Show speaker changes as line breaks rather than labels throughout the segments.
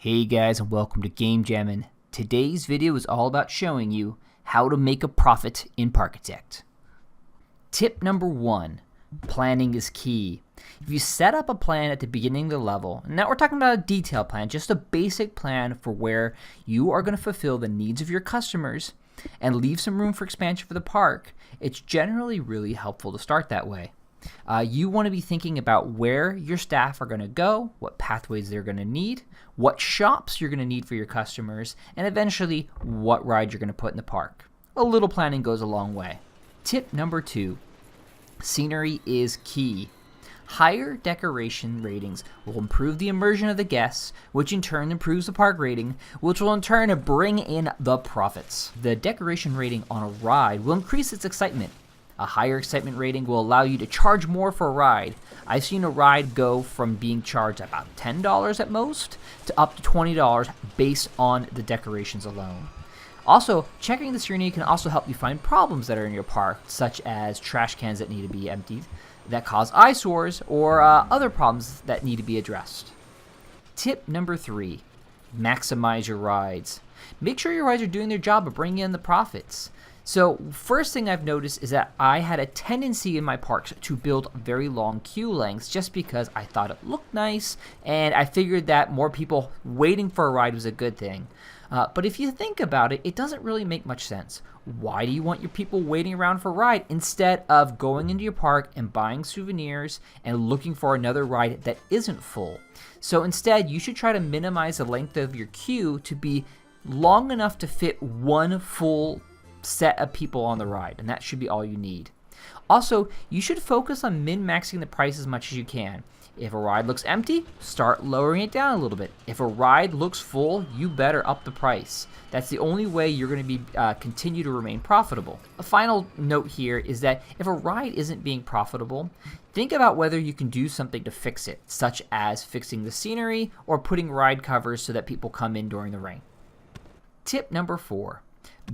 Hey guys, and welcome to Game Jammin'. Today's video is all about showing you how to make a profit in Parkitect. Tip number 1, planning is key. If you set up a plan at the beginning of the level, and now we're talking about a detailed plan, just a basic plan for where you are going to fulfill the needs of your customers and leave some room for expansion for the park, it's generally really helpful to start that way. You want to be thinking about where your staff are going to go, what pathways they're going to need, what shops you're going to need for your customers, and eventually what ride you're going to put in the park. A little planning goes a long way. Tip number 2, scenery is key. Higher decoration ratings will improve the immersion of the guests, which in turn improves the park rating, which will in turn bring in the profits. The decoration rating on a ride will increase its excitement. A higher excitement rating will allow you to charge more for a ride. I've seen a ride go from being charged about $10 at most to up to $20 based on the decorations alone. Also, checking the scenery can also help you find problems that are in your park, such as trash cans that need to be emptied, that cause eyesores, or other problems that need to be addressed. Tip number 3, maximize your rides. Make sure your rides are doing their job of bringing in the profits. So first thing I've noticed is that I had a tendency in my parks to build very long queue lengths just because I thought it looked nice and I figured that more people waiting for a ride was a good thing. But if you think about it, it doesn't really make much sense. Why do you want your people waiting around for a ride instead of going into your park and buying souvenirs and looking for another ride that isn't full? So instead, you should try to minimize the length of your queue to be long enough to fit one full set of people on the ride, and that should be all you need. Also, you should focus on min-maxing the price as much as you can. If a ride looks empty, start lowering it down a little bit. If a ride looks full, you better up the price. That's the only way you're going to be continue to remain profitable. A final note here is that if a ride isn't being profitable, think about whether you can do something to fix it, such as fixing the scenery or putting ride covers so that people come in during the rain. Tip number 4.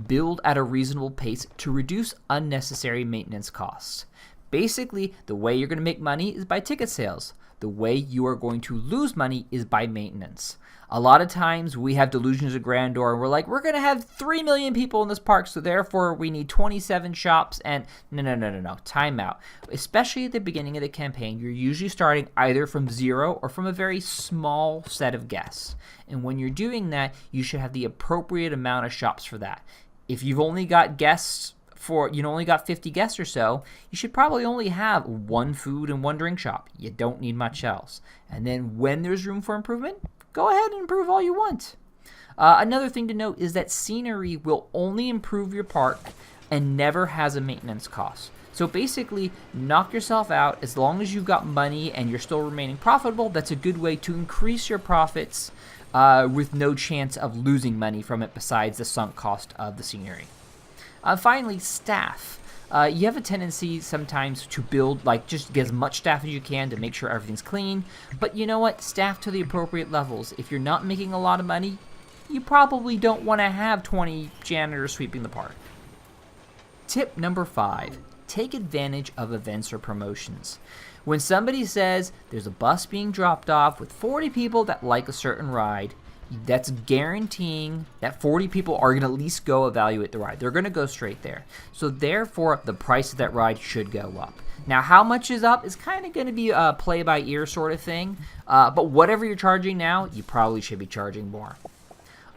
Build at a reasonable pace to reduce unnecessary maintenance costs. Basically, the way you're going to make money is by ticket sales. The way you are going to lose money is by maintenance. A lot of times we have delusions of grandeur and we're like, we're going to have 3 million people in this park, so therefore we need 27 shops, and no, time out. Especially at the beginning of the campaign, you're usually starting either from 0 or from a very small set of guests. And when you're doing that, you should have the appropriate amount of shops for that. If you've only got guests only got 50 guests or so, you should probably only have 1 food and 1 drink shop. You don't need much else. And then when there's room for improvement, go ahead and improve all you want. Another thing to note is that scenery will only improve your park and never has a maintenance cost. So basically, knock yourself out. As long as you've got money and you're still remaining profitable, that's a good way to increase your profits with no chance of losing money from it besides the sunk cost of the scenery. Finally, staff. You have a tendency sometimes to build, just get as much staff as you can to make sure everything's clean. But you know what? Staff to the appropriate levels. If you're not making a lot of money, you probably don't want to have 20 janitors sweeping the park. Tip number 5. Take advantage of events or promotions. When somebody says there's a bus being dropped off with 40 people that like a certain ride, that's guaranteeing that 40 people are going to at least go evaluate the ride. They're going to go straight there. So therefore, the price of that ride should go up. Now, how much is up is kind of going to be a play-by-ear sort of thing. But whatever you're charging now, you probably should be charging more.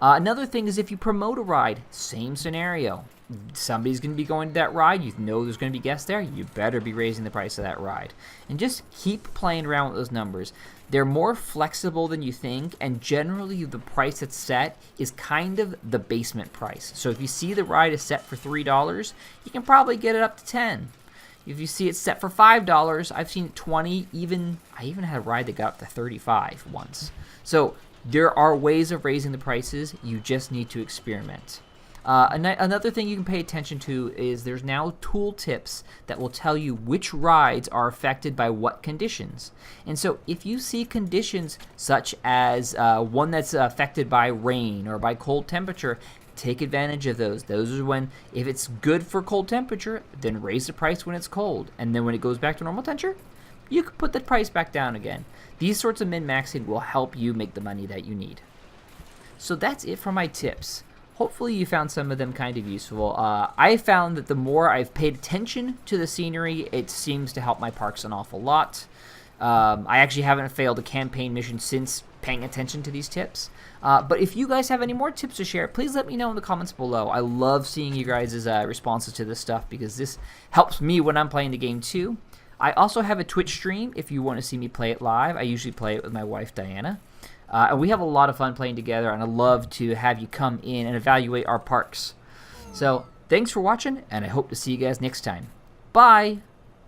Another thing is if you promote a ride, same scenario. Somebody's going to be going to that ride. You know there's going to be guests there. You better be raising the price of that ride. And just keep playing around with those numbers. They're more flexible than you think, and generally the price that's set is kind of the basement price. So if you see the ride is set for $3, you can probably get it up to $10. If you see it set for $5, I've seen it $20. I even had a ride that got up to $35 once. So there are ways of raising the prices. You just need to experiment. Another thing you can pay attention to is there's now tool tips that will tell you which rides are affected by what conditions. And so if you see conditions such as one that's affected by rain or by cold temperature, take advantage of those. Those are when, if it's good for cold temperature, then raise the price when it's cold. And then when it goes back to normal temperature, you can put the price back down again. These sorts of min-maxing will help you make the money that you need. So that's it for my tips. Hopefully you found some of them kind of useful. I found that the more I've paid attention to the scenery, it seems to help my parks an awful lot. I actually haven't failed a campaign mission since paying attention to these tips. But if you guys have any more tips to share, please let me know in the comments below. I love seeing you guys' responses to this stuff because this helps me when I'm playing the game too. I also have a Twitch stream if you want to see me play it live. I usually play it with my wife, Diana. And we have a lot of fun playing together, and I love to have you come in and evaluate our parks. So, thanks for watching, and I hope to see you guys next time. Bye!